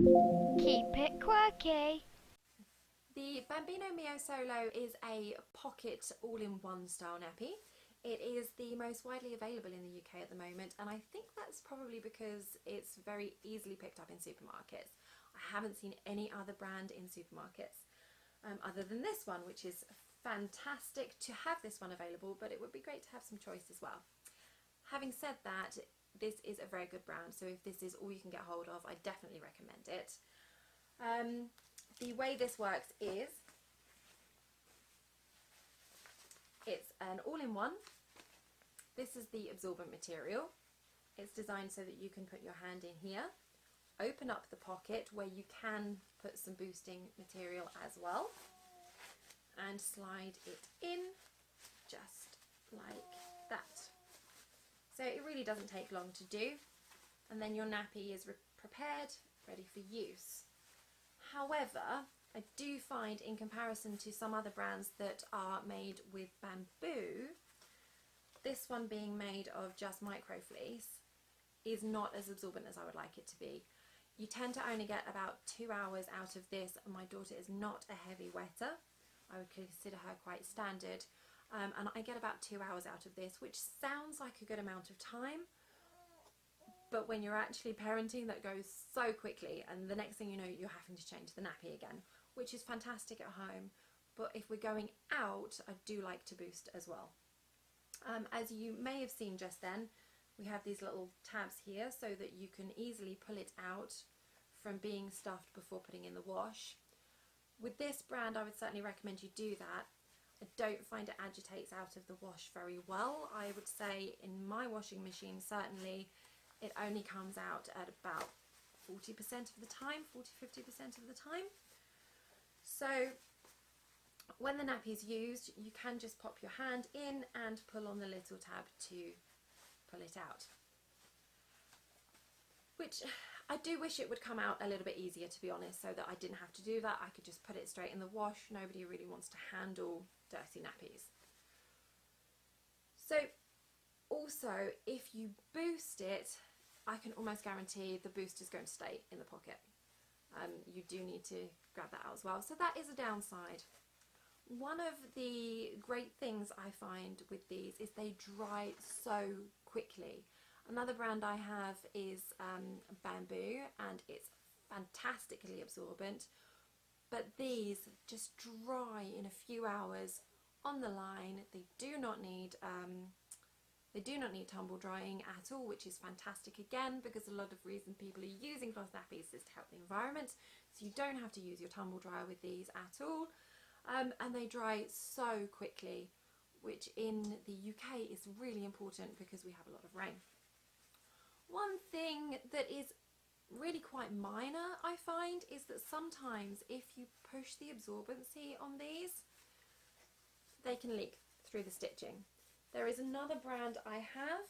Keep it quirky. The Bambino Miosolo is a pocket all-in-one style nappy. It is the most widely available in the UK at the moment, and I think that's probably because it's very easily picked up in supermarkets. I haven't seen any other brand in supermarkets other than this one, which is fantastic to have this one available, but it would be great to have some choice as well. Having said that, this is a very good brand, so if this is all you can get hold of, I definitely recommend it. The way this works is it's an all-in-one. This is the absorbent material. It's designed so that you can put your hand in here, open up the pocket where you can put some boosting material as well, and slide it in just like that. So it really doesn't take long to do, and then your nappy is prepared, ready for use. However, I do find in comparison to some other brands that are made with bamboo, this one being made of just microfleece is not as absorbent as I would like it to be. You tend to only get about 2 hours out of this, and my daughter is not a heavy wetter. I would consider her quite standard, and I get about 2 hours out of this, which sounds like a good amount of time, but when you're actually parenting, that goes so quickly, and the next thing you know, you're having to change the nappy again, which is fantastic at home. But if we're going out, I do like to boost as well. As you may have seen just then, we have these little tabs here so that you can easily pull it out from being stuffed before putting in the wash. With this brand, I would certainly recommend you do that. I don't find it agitates out of the wash very well. I would say in my washing machine, certainly, it only comes out at about 40% of the time, 40-50% of the time. So when the nappy is used, you can just pop your hand in and pull on the little tab to pull it out. Which I do wish it would come out a little bit easier, to be honest, so that I didn't have to do that. I could just put it straight in the wash. Nobody really wants to handle dirty nappies. So also, if you boost it, I can almost guarantee the boost is going to stay in the pocket. You do need to grab that out as well. So that is a downside. One of the great things I find with these is they dry so quickly. Another brand I have is Bamboo, and it's fantastically absorbent, but these just dry in a few hours on the line. They do not need tumble drying at all, which is fantastic again, because a lot of reason people are using cloth nappies is to help the environment, so you don't have to use your tumble dryer with these at all. And they dry so quickly, which in the UK is really important because we have a lot of rain. One thing that is really quite minor, I find, is that sometimes if you push the absorbency on these, they can leak through the stitching. There is another brand I have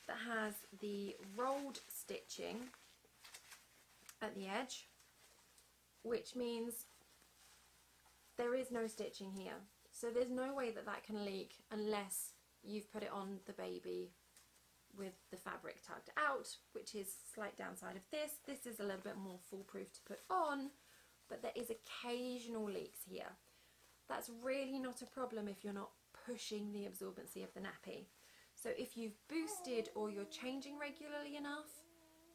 that has the rolled stitching at the edge, which means there is no stitching here. So there's no way that that can leak unless you've put it on the baby with the fabric tugged out, which is a slight downside of this. This is a little bit more foolproof to put on, but there is occasional leaks here. That's really not a problem if you're not pushing the absorbency of the nappy. So if you've boosted or you're changing regularly enough,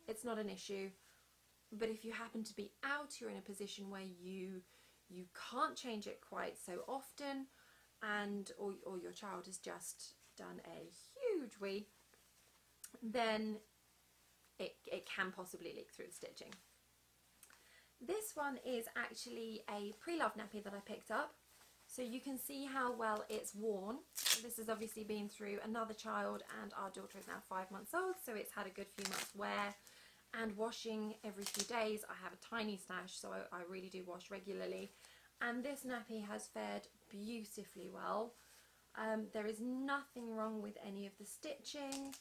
it's not an issue. But if you happen to be out, you're in a position where you can't change it quite so often, and or your child has just done a huge wee, then it can possibly leak through the stitching. This one is actually a pre-loved nappy that I picked up, so you can see how well it's worn. This has obviously been through another child, and our daughter is now 5 months old, so it's had a good few months wear and washing every few days. I have a tiny stash, so I really do wash regularly, and this nappy has fared beautifully well. There is nothing wrong with any of the stitching.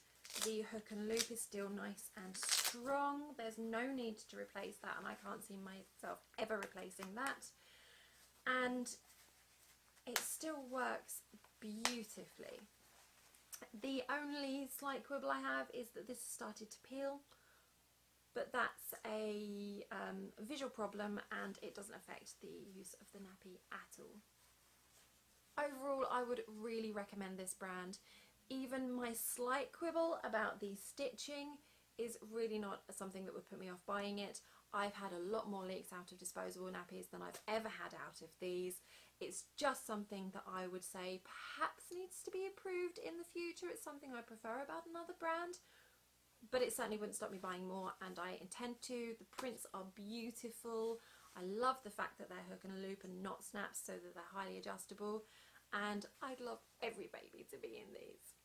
The hook and loop is still nice and strong. There's no need to replace that, and I can't see myself ever replacing that. And it still works beautifully. The only slight quibble I have is that this has started to peel, but that's a visual problem, and it doesn't affect the use of the nappy at all. Overall, I would really recommend this brand. Even my slight quibble about the stitching is really not something that would put me off buying it. I've had a lot more leaks out of disposable nappies than I've ever had out of these. It's just something that I would say perhaps needs to be improved in the future. It's something I prefer about another brand, but it certainly wouldn't stop me buying more, and I intend to. The prints are beautiful. I love the fact that they're hook and a loop and not snaps, so that they're highly adjustable, and I'd love every baby to be in these.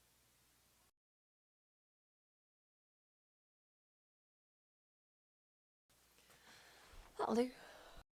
That'll do.